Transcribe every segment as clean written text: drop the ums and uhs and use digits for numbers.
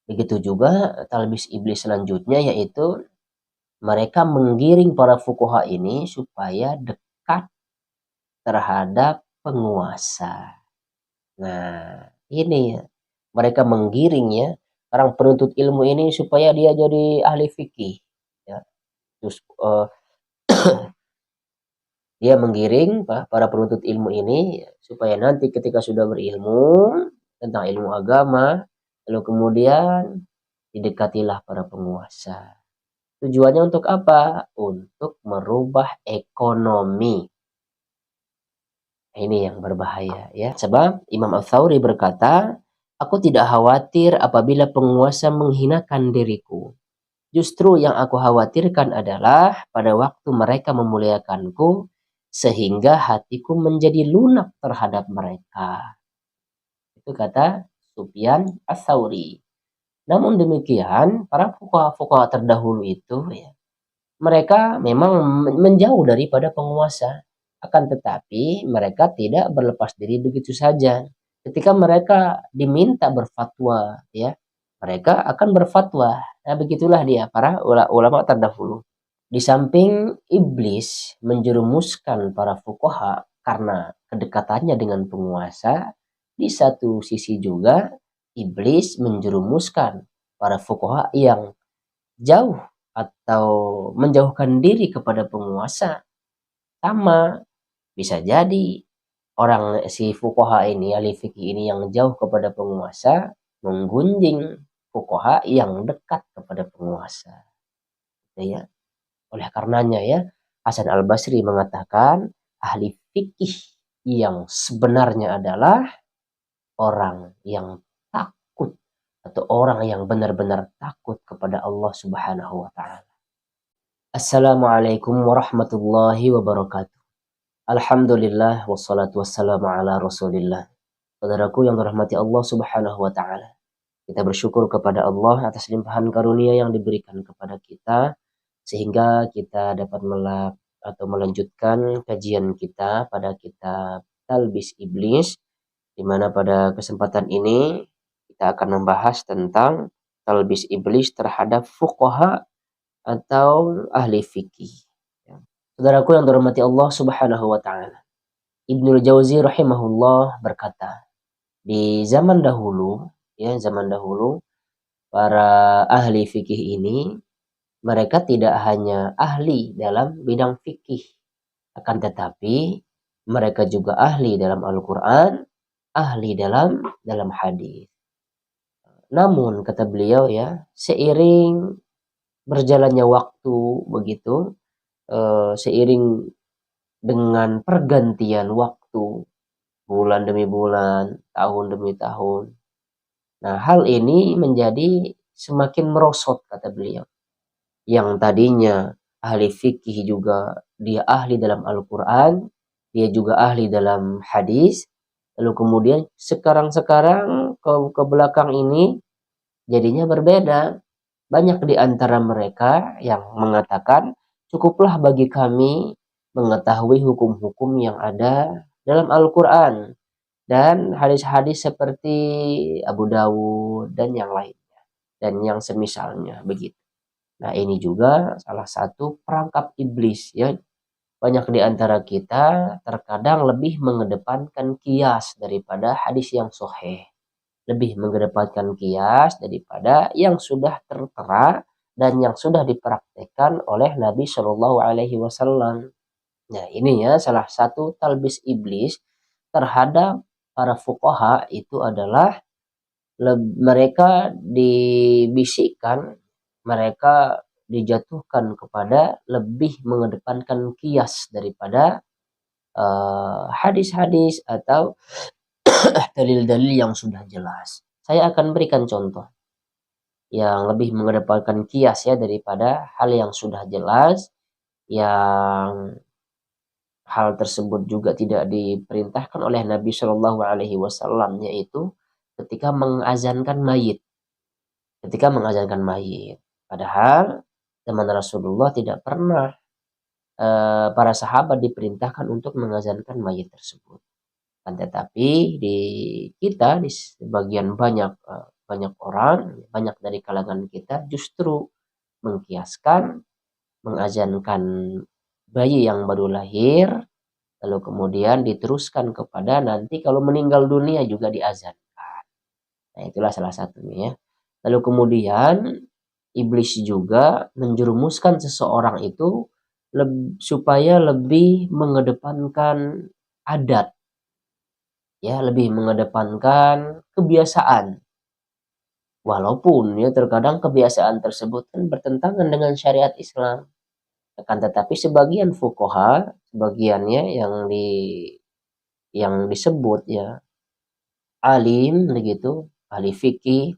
Begitu juga talbis iblis selanjutnya, yaitu mereka menggiring para fuqaha ini supaya dekat terhadap penguasa. Nah, ini ya, mereka menggiring ya orang penuntut ilmu ini supaya dia jadi ahli fikih ya. Terus dia menggiring para penuntut ilmu ini supaya nanti ketika sudah berilmu tentang ilmu agama, lalu kemudian didekatilah para penguasa. Tujuannya untuk apa? Untuk merubah ekonomi. Ini yang berbahaya ya. Sebab Imam Al-Thawri berkata, aku tidak khawatir apabila penguasa menghinakan diriku. Justru yang aku khawatirkan adalah pada waktu mereka memuliakanku, sehingga hatiku menjadi lunak terhadap mereka. Itu kata Sufyan Ats-Tsauri. Namun demikian, para fuqaha terdahulu itu ya, mereka memang menjauh daripada penguasa. Akan tetapi mereka tidak berlepas diri begitu saja. Ketika mereka diminta berfatwa, ya, mereka akan berfatwa. Nah, begitulah dia para ulama terdahulu. Di samping iblis menjerumuskan para fuqaha karena kedekatannya dengan penguasa, di satu sisi juga iblis menjerumuskan para fuqaha yang jauh atau menjauhkan diri kepada penguasa. Sama, bisa jadi orang si fuqaha ini, ahli fikih ini yang jauh kepada penguasa, menggunjing fuqaha yang dekat kepada penguasa. Ya. Oleh karenanya ya, Hasan Al-Basri mengatakan ahli fikih yang sebenarnya adalah orang yang takut atau orang yang benar-benar takut kepada Allah Subhanahu wa taala. Assalamualaikum warahmatullahi wabarakatuh. Alhamdulillah wassalatu wassalamu ala Rasulillah. Saudaraku yang dirahmati Allah Subhanahu wa taala. Kita bersyukur kepada Allah atas limpahan karunia yang diberikan kepada kita sehingga kita dapat melanjutkan kajian kita pada kitab Talbis Iblis, di mana pada kesempatan ini kita akan membahas tentang talbis iblis terhadap fuqaha atau ahli fikih. Saudaraku yang dirahmati Allah Subhanahu wa taala. Ibnul Jauzi rahimahullah berkata, di zaman dahulu, ya zaman dahulu para ahli fikih ini mereka tidak hanya ahli dalam bidang fikih, akan tetapi mereka juga ahli dalam Al-Qur'an, ahli dalam hadis. Namun kata beliau ya, seiring berjalannya waktu begitu, seiring dengan pergantian waktu, bulan demi bulan, tahun demi tahun. Nah, hal ini menjadi semakin merosot kata beliau. Yang tadinya ahli fikih juga dia ahli dalam Al-Qur'an, dia juga ahli dalam hadis. Lalu kemudian sekarang ke belakang ini jadinya berbeda. Banyak di antara mereka yang mengatakan cukuplah bagi kami mengetahui hukum-hukum yang ada dalam Al-Quran dan hadis-hadis seperti Abu Dawud dan yang lainnya dan yang semisalnya begitu. Nah, ini juga salah satu perangkap iblis ya. Banyak di antara kita terkadang lebih mengedepankan kias daripada hadis yang sahih. Lebih mengedepankan kias daripada yang sudah tertera dan yang sudah dipraktekkan oleh Nabi Shallallahu Alaihi Wasallam. Nah, ini ya salah satu talbis iblis terhadap para fuqaha itu adalah mereka dibisikkan, mereka dijatuhkan kepada lebih mengedepankan kias daripada hadis-hadis atau dalil-dalil yang sudah jelas. Saya akan berikan contoh yang lebih mengedepankan kias ya daripada hal yang sudah jelas, yang hal tersebut juga tidak diperintahkan oleh Nabi Shallallahu Alaihi Wasallam, yaitu ketika mengazankan mayit. Ketika mengazankan mayit, padahal zaman Rasulullah tidak pernah para sahabat diperintahkan untuk mengazankan mayit tersebut. Tetapi di kita di sebagian banyak banyak orang, banyak dari kalangan kita justru mengkiaskan, mengazankan bayi yang baru lahir, lalu kemudian diteruskan kepada nanti kalau meninggal dunia juga diazankan. Nah, itulah salah satunya ya. Lalu kemudian iblis juga menjerumuskan seseorang itu supaya lebih mengedepankan adat, ya, lebih mengedepankan kebiasaan. Walaupun ya terkadang kebiasaan tersebut kan bertentangan dengan syariat Islam. Akan tetapi sebagian fuqaha, sebagiannya yang disebut ya alim begitu, ahli fikih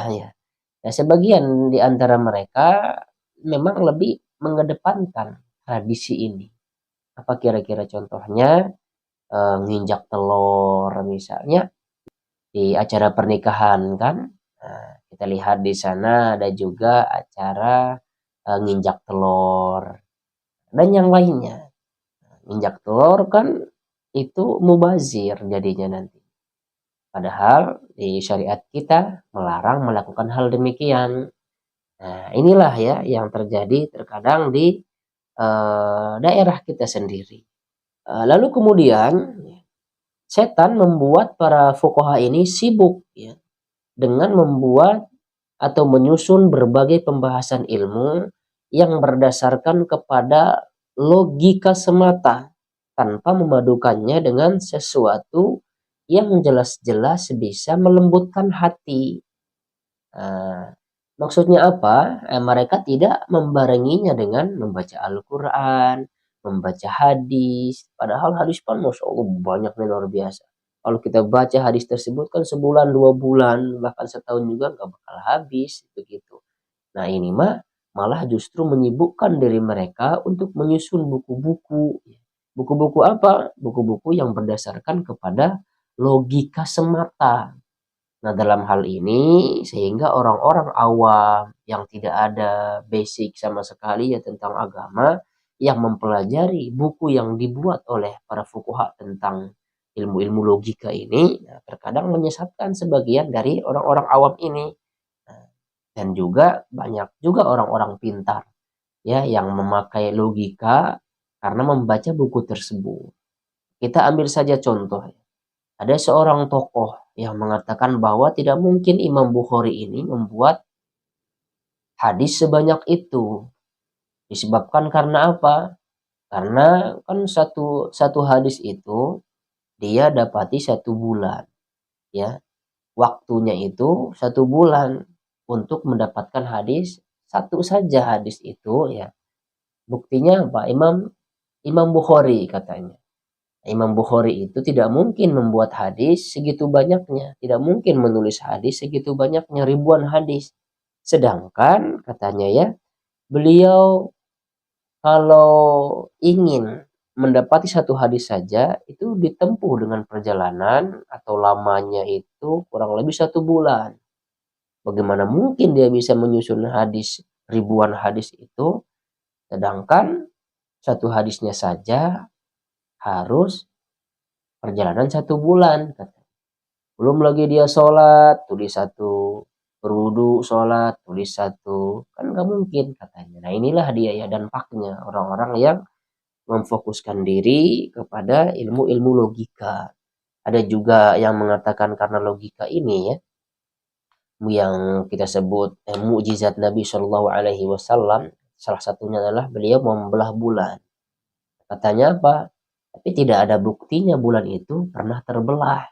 ya. Nah, sebagian di antara mereka memang lebih mengedepankan tradisi ini. Apa kira-kira contohnya? Nginjak telur misalnya di acara pernikahan kan. Nah, kita lihat di sana ada juga acara nginjak telur dan yang lainnya. Nginjak telur kan itu mubazir jadinya nanti. Padahal di syariat kita melarang melakukan hal demikian. Nah, inilah ya yang terjadi terkadang di daerah kita sendiri. Lalu kemudian setan membuat para fuqaha ini sibuk ya dengan membuat atau menyusun berbagai pembahasan ilmu yang berdasarkan kepada logika semata tanpa memadukannya dengan sesuatu yang jelas-jelas bisa melembutkan hati. Nah, maksudnya apa? Mereka tidak membarenginya dengan membaca Al-Quran, membaca hadis. Padahal hadis kan Masya Allah banyaknya luar biasa. Kalau kita baca hadis tersebut kan sebulan, 2 bulan, bahkan setahun juga nggak bakal habis. Begitu. Nah ini mah malah justru menyibukkan diri mereka untuk menyusun buku-buku. Buku-buku apa? Buku-buku yang berdasarkan kepada logika semata. Nah, dalam hal ini sehingga orang-orang awam yang tidak ada basic sama sekali ya tentang agama yang mempelajari buku yang dibuat oleh para fuqaha tentang ilmu-ilmu logika ini, nah, terkadang menyesatkan sebagian dari orang-orang awam ini. Nah, dan juga banyak juga orang-orang pintar ya yang memakai logika karena membaca buku tersebut. Kita ambil saja contoh. Ada seorang tokoh yang mengatakan bahwa tidak mungkin Imam Bukhari ini membuat hadis sebanyak itu. Disebabkan karena apa? Karena kan satu satu hadis itu dia dapati 1 bulan, ya. Waktunya itu 1 bulan untuk mendapatkan hadis satu saja hadis itu, ya. Buktinya apa? Imam Bukhari katanya. Imam Bukhari itu tidak mungkin membuat hadis segitu banyaknya, tidak mungkin menulis hadis segitu banyaknya, ribuan hadis. Sedangkan katanya ya, beliau kalau ingin mendapati satu hadis saja itu ditempuh dengan perjalanan atau lamanya itu kurang lebih 1 bulan. Bagaimana mungkin dia bisa menyusun hadis ribuan hadis itu, sedangkan satu hadisnya saja harus perjalanan 1 bulan. Belum lagi dia sholat, tulis satu, berwudu, sholat, tulis satu, kan nggak mungkin katanya. Nah inilah dia ya dampaknya orang-orang yang memfokuskan diri kepada ilmu-ilmu logika. Ada juga yang mengatakan karena logika ini ya, yang kita sebut mukjizat Nabi Shallallahu Alaihi Wasallam, salah satunya adalah beliau membelah bulan. Katanya apa? Tapi tidak ada buktinya bulan itu pernah terbelah.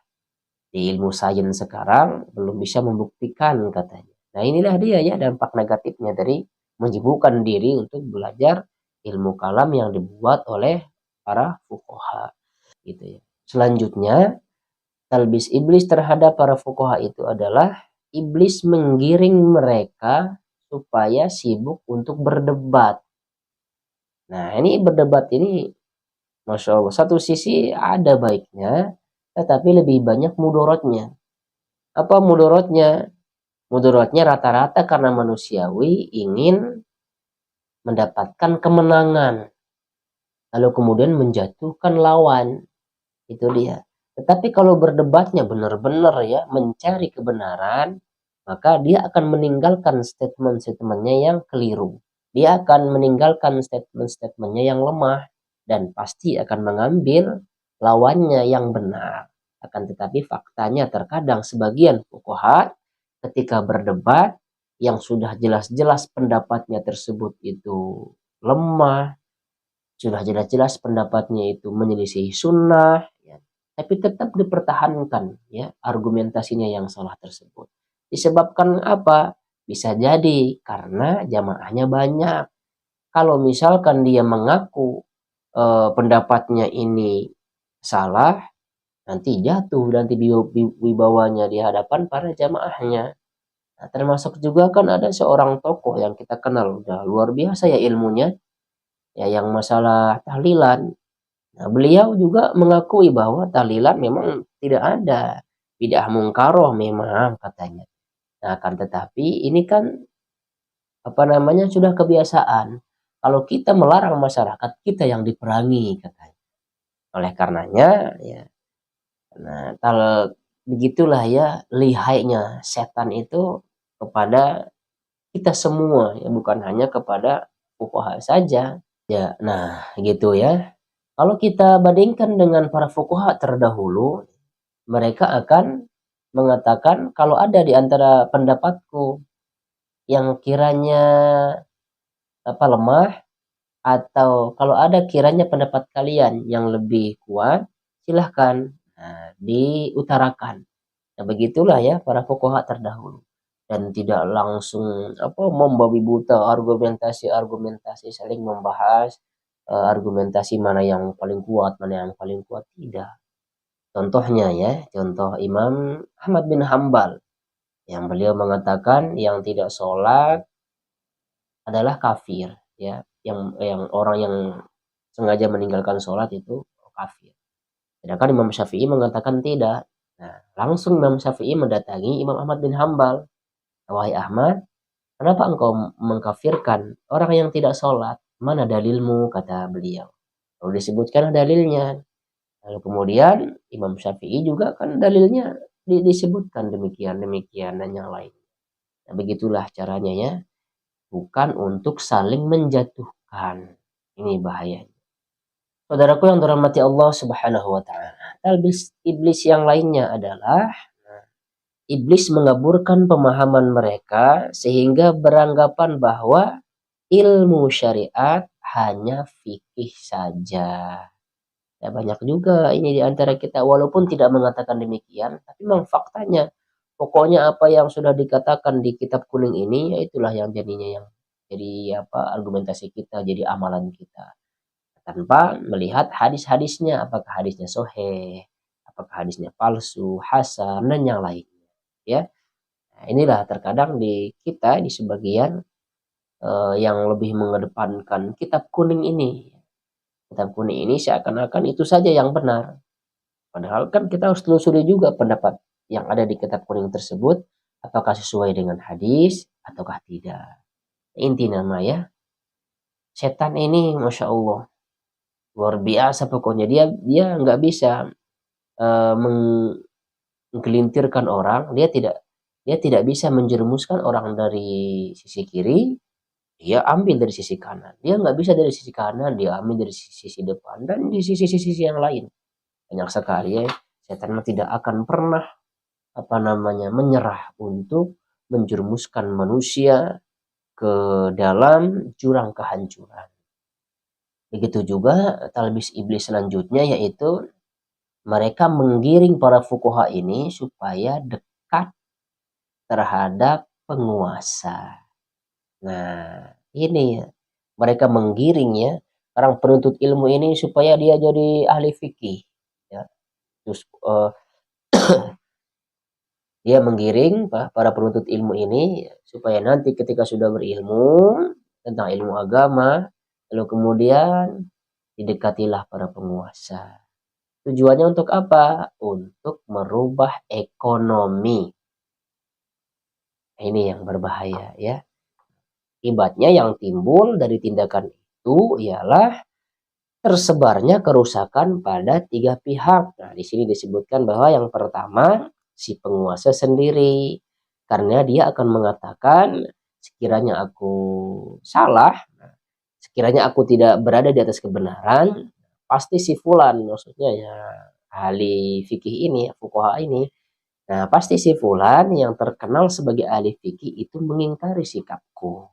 Di ilmu sains sekarang belum bisa membuktikan katanya. Nah inilah dia ya dampak negatifnya dari menyibukkan diri untuk belajar ilmu kalam yang dibuat oleh para fuqaha gitu ya. Selanjutnya talbis iblis terhadap para fuqaha itu adalah iblis menggiring mereka supaya sibuk untuk berdebat. Nah ini berdebat ini Masya Allah, satu sisi ada baiknya, tetapi lebih banyak mudorotnya. Apa mudorotnya? Mudorotnya rata-rata karena manusiawi ingin mendapatkan kemenangan. Lalu kemudian menjatuhkan lawan. Itu dia. Tetapi kalau berdebatnya benar-benar ya mencari kebenaran, maka dia akan meninggalkan statement-statementnya yang keliru. Dia akan meninggalkan statement-statementnya yang lemah dan pasti akan mengambil lawannya yang benar. Akan tetapi faktanya terkadang sebagian fuqaha ketika berdebat yang sudah jelas-jelas pendapatnya tersebut itu lemah, sudah jelas-jelas pendapatnya itu menyelisih sunnah, ya, tapi tetap dipertahankan ya argumentasinya yang salah tersebut. Disebabkan apa? Bisa jadi karena jamaahnya banyak. Kalau misalkan dia mengaku pendapatnya ini salah, nanti jatuh nanti wibawanya di hadapan para jamaahnya. Nah, termasuk juga kan ada seorang tokoh yang kita kenal udah luar biasa ya ilmunya, ya yang masalah tahlilan. Nah, beliau juga mengakui bahwa tahlilan memang tidak ada bid'ah mungkaroh memang katanya. Nah, akan tetapi ini kan apa namanya sudah kebiasaan. Kalau kita melarang masyarakat kita yang diperangi katanya. Oleh karenanya ya, nah kalau begitulah ya lihainya setan itu kepada kita semua ya bukan hanya kepada fuqaha saja. Ya, nah gitu ya. Kalau kita bandingkan dengan para fuqaha terdahulu, mereka akan mengatakan kalau ada di antara pendapatku yang kiranya apa lemah atau kalau ada kiranya pendapat kalian yang lebih kuat, silahkan diutarakan. Nah, begitulah ya para fuqaha terdahulu dan tidak langsung apa membabi buta argumentasi saling membahas argumentasi mana yang paling kuat, mana yang paling kuat tidak. Contohnya ya, contoh Imam Ahmad bin Hambal yang beliau mengatakan yang tidak sholat adalah kafir, ya. Yang orang yang sengaja meninggalkan sholat itu kafir. Sedangkan Imam Syafi'i mengatakan tidak. Nah, langsung Imam Syafi'i mendatangi Imam Ahmad bin Hambal. Wahai Ahmad, kenapa engkau mengkafirkan orang yang tidak sholat? Mana dalilmu? Kata beliau. Lalu disebutkan dalilnya. Lalu kemudian Imam Syafi'i juga kan dalilnya disebutkan demikian dan yang lain. Nah, begitulah caranya ya, bukan untuk saling menjatuhkan. Ini bahayanya. Saudaraku yang dirahmati Allah Subhanahu wa taala. Talbis iblis yang lainnya adalah iblis mengaburkan pemahaman mereka sehingga beranggapan bahwa ilmu syariat hanya fikih saja. Ya banyak juga ini di antara kita walaupun tidak mengatakan demikian, tapi memang faktanya. Pokoknya apa yang sudah dikatakan di kitab kuning ini, ya itulah yang jadinya yang jadi apa argumentasi kita, jadi amalan kita. Tanpa melihat hadis-hadisnya, apakah hadisnya sahih, apakah hadisnya palsu, hasan dan yang lainnya. Ya, nah, inilah terkadang di kita di sebagian yang lebih mengedepankan kitab kuning ini. Kitab kuning ini seakan-akan itu saja yang benar. Padahal kan kita harus telusuri juga pendapat yang ada di kitab kuning tersebut, apakah sesuai dengan hadis ataukah tidak. Inti nama ya, setan ini masya Allah luar biasa pokoknya dia nggak bisa menggelintirkan orang, dia tidak bisa menjerumuskan orang dari sisi kiri, dia ambil dari sisi kanan. Dia nggak bisa dari sisi kanan, dia ambil dari sisi depan dan di sisi-sisi yang lain. Banyak sekali ya, setan tidak akan pernah apa namanya menyerah untuk menjerumuskan manusia ke dalam jurang kehancuran. Begitu juga talbis iblis selanjutnya yaitu mereka menggiring para fuqaha ini supaya dekat terhadap penguasa. Nah, ini mereka menggiring ya orang penuntut ilmu ini supaya dia jadi ahli fikih ya. Terus dia menggiring para penuntut ilmu ini supaya nanti ketika sudah berilmu tentang ilmu agama, lalu kemudian didekatilah para penguasa. Tujuannya untuk apa? Untuk merubah ekonomi. Ini yang berbahaya ya. Akibatnya yang timbul dari tindakan itu ialah tersebarnya kerusakan pada 3 pihak. Nah, di sini disebutkan bahwa yang pertama si penguasa sendiri, karena dia akan mengatakan sekiranya aku salah, sekiranya aku tidak berada di atas kebenaran, pasti si fulan, maksudnya ya ahli fikih ini, fuqaha ini, nah pasti si fulan yang terkenal sebagai ahli fikih itu mengingkari sikapku.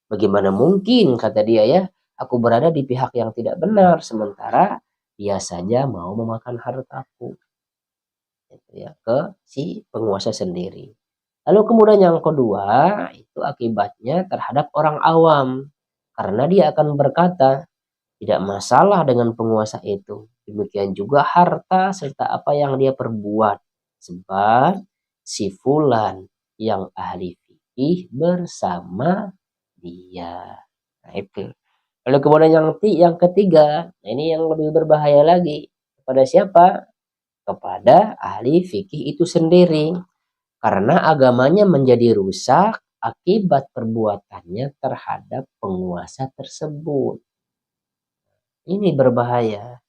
Bagaimana mungkin, kata dia ya, aku berada di pihak yang tidak benar, sementara dia saja mau memakan hartaku. Gitu ya, ke si penguasa sendiri. Lalu kemudian yang kedua, itu akibatnya terhadap orang awam. Karena dia akan berkata, tidak masalah dengan penguasa itu. Demikian juga harta serta apa yang dia perbuat. Sebab si fulan yang ahli fikih bersama dia. Nah, itu. Lalu kemudian yang ketiga, nah ini yang lebih berbahaya lagi. Kepada siapa? Kepada ahli fikih itu sendiri. Karena agamanya menjadi rusak akibat perbuatannya terhadap penguasa tersebut. Ini berbahaya.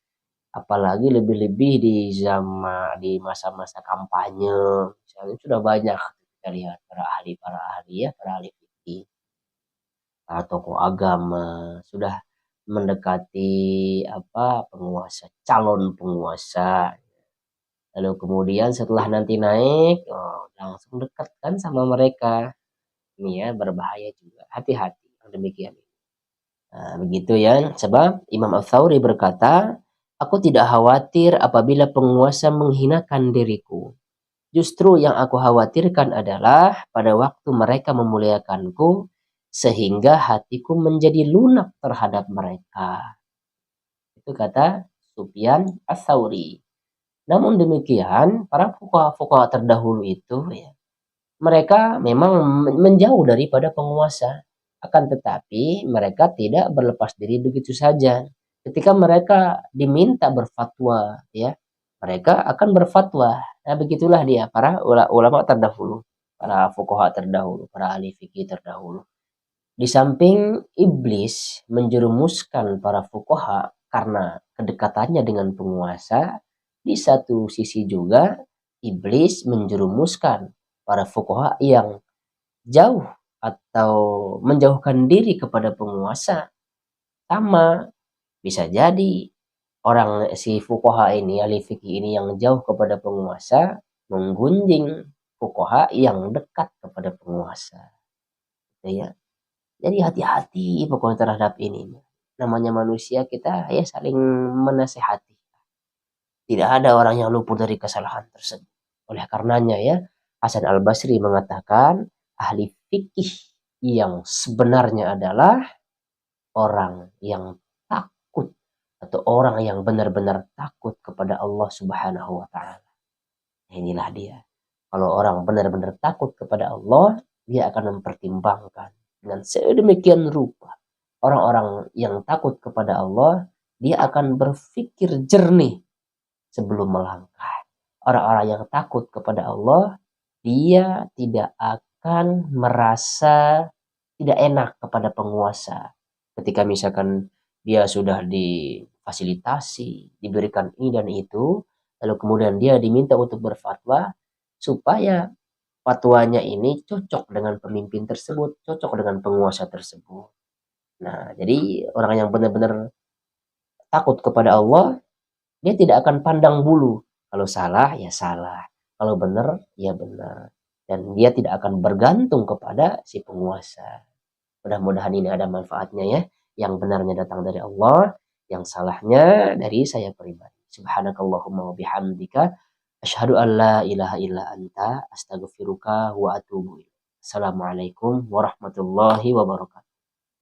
Apalagi lebih-lebih di masa-masa kampanye. Misalnya sudah banyak kita lihat para ahli ya, para ahli fikih, para tokoh agama sudah mendekati penguasa, calon penguasa. Lalu kemudian setelah nanti naik, langsung dekat kan sama mereka. Ini ya berbahaya juga. Hati-hati yang demikian. Nah, begitu ya. Sebab Imam Ats-Tsauri berkata, aku tidak khawatir apabila penguasa menghinakan diriku. Justru yang aku khawatirkan adalah pada waktu mereka memuliakanku, sehingga hatiku menjadi lunak terhadap mereka. Itu kata Sufyan Ats-Tsauri. Namun demikian, para fuqaha terdahulu itu ya, mereka memang menjauh daripada penguasa. Akan tetapi mereka tidak berlepas diri begitu saja. Ketika mereka diminta berfatwa, ya, mereka akan berfatwa. Nah, begitulah dia para ulama terdahulu, para fuqaha terdahulu, para ahli fikih terdahulu. Di samping iblis menjerumuskan para fuqaha karena kedekatannya dengan penguasa, di satu sisi juga iblis menjerumuskan para fuqaha yang jauh atau menjauhkan diri kepada penguasa. Sama, bisa jadi orang si fuqaha ini, ahli fikih ini yang jauh kepada penguasa, menggunjing fuqaha yang dekat kepada penguasa. Ya. Jadi hati-hati pokoknya terhadap ini. Namanya manusia, kita ya saling menasehati. Tidak ada orang yang luput dari kesalahan tersebut. Oleh karenanya ya, Hasan Al-Basri mengatakan ahli fikih yang sebenarnya adalah orang yang takut atau orang yang benar-benar takut kepada Allah Subhanahu wa taala. Inilah dia. Kalau orang benar-benar takut kepada Allah, dia akan mempertimbangkan dengan sedemikian rupa. Orang-orang yang takut kepada Allah, dia akan berpikir jernih sebelum melangkah. Orang-orang yang takut kepada Allah, dia tidak akan merasa tidak enak kepada penguasa. Ketika misalkan dia sudah difasilitasi, diberikan ini dan itu, lalu kemudian dia diminta untuk berfatwa, supaya fatwanya ini cocok dengan pemimpin tersebut, cocok dengan penguasa tersebut. Nah, jadi orang yang benar-benar takut kepada Allah, dia tidak akan pandang bulu. Kalau salah, ya salah. Kalau benar, ya benar. Dan dia tidak akan bergantung kepada si penguasa. Mudah-mudahan ini ada manfaatnya ya. Yang benarnya datang dari Allah, yang salahnya dari saya pribadi. Subhanakallahumma wa bihamdika asyhadu an la ilaha illa anta astaghfiruka wa atubu ilaik. Assalamualaikum warahmatullahi wabarakatuh.